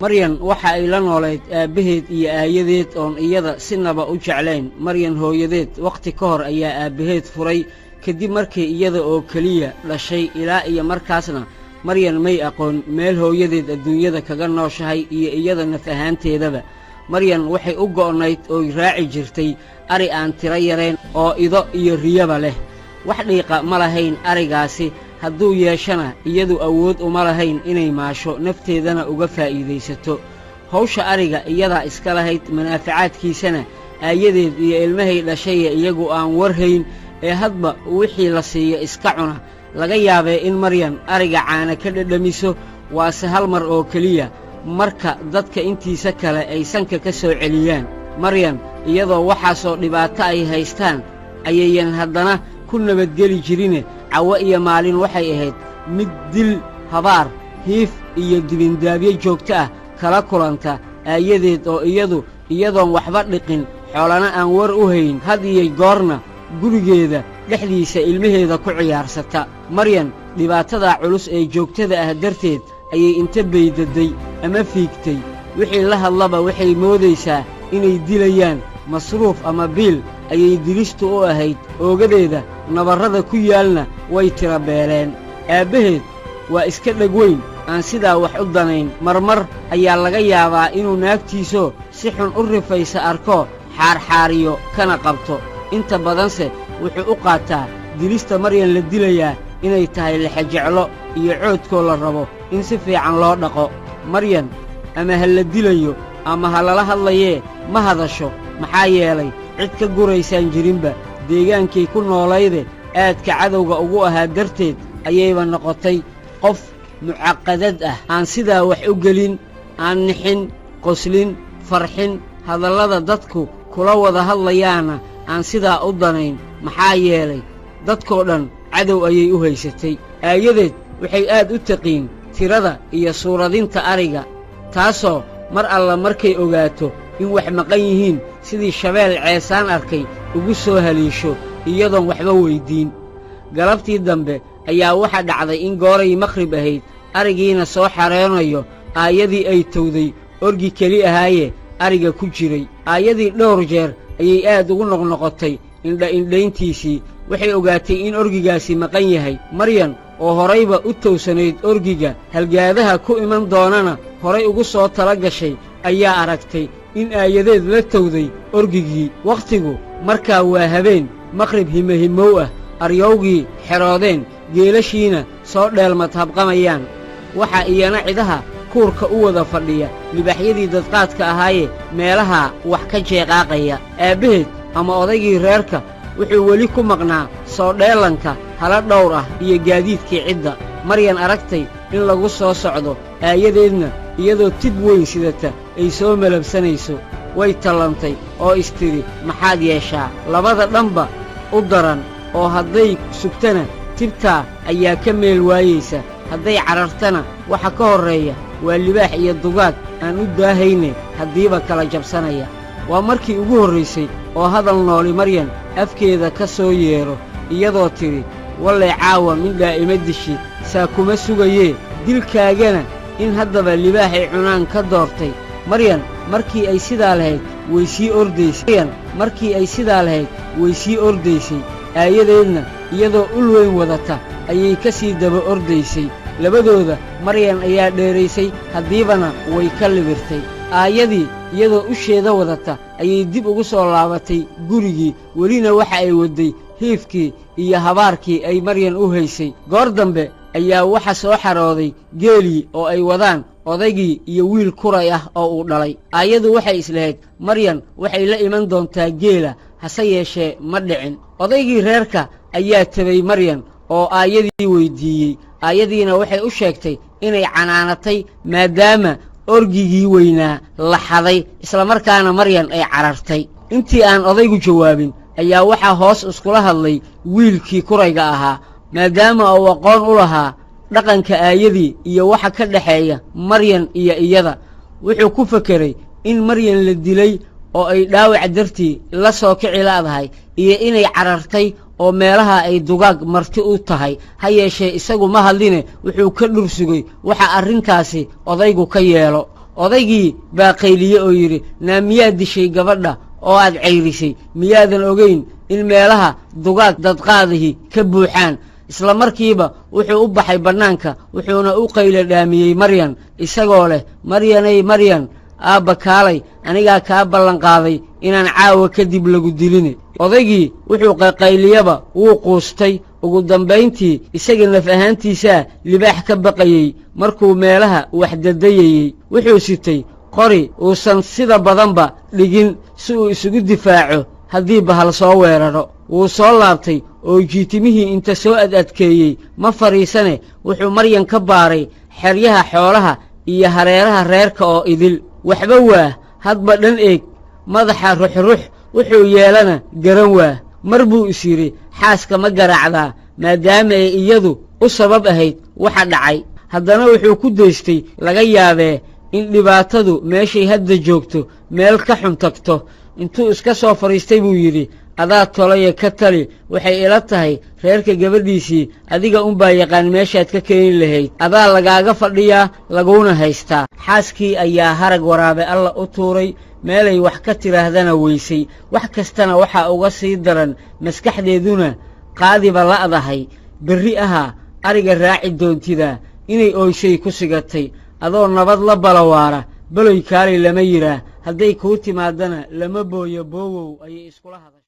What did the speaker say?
maryan waxa ay la noolayd aabbaheed iyo aayadeed oon iyada sinaba u jeclayn. maryan hooyadeed wakhti ka hor ayaa aabbaheed furay kadib markii iyada oo keliya dhashay ilaa iyo markaasna maryan may aqoon meel hooyadeed adduunyada kaga nooshahay iyo iyada naf ahaanteedaba. maryan waxay u go'nayd ooy raaci jirtay ari aan tiro yarayn oo ido iyo riyaba leh. wax dhiiqa ma lahayn arigaasi, hadduu yeeshana iyadu awood uma lahayn inay maasho nafteedana uga faa'iidaysato. hawsha ariga iyadaa iska lahayd, manaafacaadkiisana aayadeed iyo ilmahay dhashaya iyagu aan warhayn ee hadba wixii la siiyo iska cuna. laga yaabee in maryan ariga caana ka dhedhamiso, waase hal mar oo keliya, marka dadka intiisa kale ay sanka ka soo celiyaan. maryan iyadoo waxaasoo dhibaato ay haystaan ayayan haddana ku nabadgeli jirine cawo iyo maalin waxay ahayd mid dil, habaar, hiif iyo dibindaabyo joogto ah kala kulanta aayadeed oo iyadoon waxba dhiqin, xoolana aan war u hayn, had iyo goorna gurigeeda dhexdiisa ilmaheeda ku ciyaarsata. maryan dhibaatadaa culus ee joogtada ah darteed ayay inta baydaday ama fiigtay wixii la hadlaba waxay moodaysaa inay dilayaan. masruuf ama biil ayay dilistu u ahayd, oogadeeda nabarrada ku yaalna way tira beeleen. aabbaheed waa iska dhegweyn, aan sidaa wax u danayn. marmar ayaa laga yaabaa inuu naagtiisoo si xun u rifaysa arko, xaarxaariyo kana qabto. inta badanse wuxuu u qaataa dilista maryan la dilayaa inay tahay lexajeclo iyo coodkoo la rabo in si fiican loo dhaqo. maryan ama ha la dilayo ama ha lala hadlayee ma hadasho, maxaa yeelay cid ka guraysaan jirinba. deegaankay ku noolayde aadka cadowga ugu ahaa darteed ayayba noqotay qof mucaqadad ah, aan sidaa wax u gelin, aan nixin, qoslin, farxin, hadallada dadku kula wada hadlayaana aan sidaa u danayn. maxaa yeelay dadkoo dhan cadow ayay u haysatay. aayadeed waxay aad u taqiin tirada iyo suuradinta ariga, taasoo mar alla markay ogaato in wax maqan yihiin sidii shabeel ceesaan arkay ugu soo haliisho iyadoon waxba weyddiin. galabtii dambe ayaa waxa dhacday in gooray maqrib ahayd, arigiina soo xareenayo aayadii ay towday orgi keli ahaaye ariga ku jiray. aayadii dhowr jeer ayay aad ugu noqnoqotay indhayntiisii. waxay ogaatay in orgigaasi maqan yahay. maryan oo horayba u towsanayd orgiga, halgaadaha ku iman doonana horay ugu soo tala gashay, ayaa aragtay in aayadeed la towday orgigii. wakhtigu markaa waa habeen maqrib himahimow ah, aryowgii xeroodeen, geelashiina soo dheelmad habqamayaan. waxaa iyana cidaha kuurka u wada fadhiya libaaxyadii dadqaadka ahaaye meelaha wax ka jeeqaaqaya. aabbaheed ama odaygii reerka wuxuu weli ku maqnaa soo dheelanka hala dhowr ah iyo gaadiidkii cidda. maryan aragtay in lagu soo socdo, aayadeedna iyadoo tib weyn sidata ay soo malabsanayso. way tallantay oo istidhi maxaad yeeshaa? labada dhanba u daran, oo hadday sugtana tibtaa ayaa ka meel waayaysa, hadday carartana waxa ka horreeya waa libaax iyo dugaag aan u daahayne haddiiba kala jabsanaya. waa markii ugu horraysay oo hadal nooli maryan afkeeda ka soo yeedho, iyadoo tidhi wallay caawa midhaa ima dishi, saa kuma sugayee dilkaagana in haddaba libaaxay cunaan ka doortay. maryan markii ay sidaa lahayd way sii ordaysay. aayadeedna iyadoo ul weyn wadata ayay ka sii daba ordaysay. labadooda maryan ayaa dheeraysay, haddiibana way ka libirtay. aayadii iyadoo usheeda wadata ayay dib ugu soo laabatay gurigii, welina waxa ay wadday hiifkii iyo habaarkii ay maryan u haysay. goor dambe ayaa waxa soo xarooday geelii oo ay wadaan odaygii iyo wiil kuray ah oo uu dhalay. aayadu waxay islahayd maryan waxay la iman doontaa geela, hase yeeshee ma dhicin. odaygii reerka ayaa tabay maryan oo aayadii weyddiiyey. aayadiina waxay u sheegtay inay canaanatay maadaama orgigii weynaa la xaday, islamarkaana maryan ay carartay. intii aan odaygu jawaabin ayaa waxaa hoos iskula hadlay wiilkii kurayga ahaa, maadaama uu aqoon u lahaa dhaqanka aayadii iyo waxa ka dhexeeya maryan iyo iyada. wuxuu ku fekeray in maryan la dilay oo ay dhaawac dartii la soo kici laadahay, iyo inay carartay oo meelaha ay dugaag marti u tahay. ha yeeshee isagu ma hadline wuxuu ka dhursugay waxa arrintaasi odaygu ka yeelo. odaygii baa qayliye oo yidhi naa miyaad dishay gabadha oo aad cayrisay miyaadan ogayn in meelaha dugaag dadqaadihi ka buuxaan isla markiiba wuxuu u baxay bannaanka wuxuuna u qaylo dhaamiyey maryan isagoo leh maryanay maryan aabba kaalay anigaa kaa ballanqaaday inaan caawa kadib lagu diline odaygii wuxuu qayqayliyaba wuu quustay ugu dambayntii isaga naf ahaantiisaa libaax ka baqayey markuu meelaha wax dadayayey wuxuu sitay qori uusan sida badanba dhigin si uu isugu difaaco haddii bahal soo weeraro wuu soo laabtay oo jiitimihii inta soo adkeeyey ma fadhiisane wuxuu maryan ka baaray xeryaha xoolaha iyo hareeraha reerka oo idil waxba waa hadba dhan eeg madaxa ruxrux wuxuu yeelana garan waa mar buu is yidhi xaaska ma garaacdaa maadaama ay iyadu u sabab ahayd waxa dhacay haddana wuxuu ku daystay laga yaabee in dhibaatadu meeshay hadda joogto meel ka xun tagto intuu iska soo fadhiistay buu yidhi adaa tolaya ka tali waxay ila tahay reerka gabadhiisii adiga unbaa yaqaan meeshaad ka keeni lahayd adaa lagaaga fadhiyaa laguuna haystaa xaaskii ayaa harag waraabe alla u tuuray meelay wax ka tidhaahdana weysay wax kastana waxaa uga sii daran maskaxdeeduna qaadiba la'dahay berri ahaa ariga raaci doontidaa inay ooyshay ku sigatay adoo nabad la balawaara baloy kaalay lama yidhaah hadday kuu timaadana lama booyo boowow ayay iskula hadashay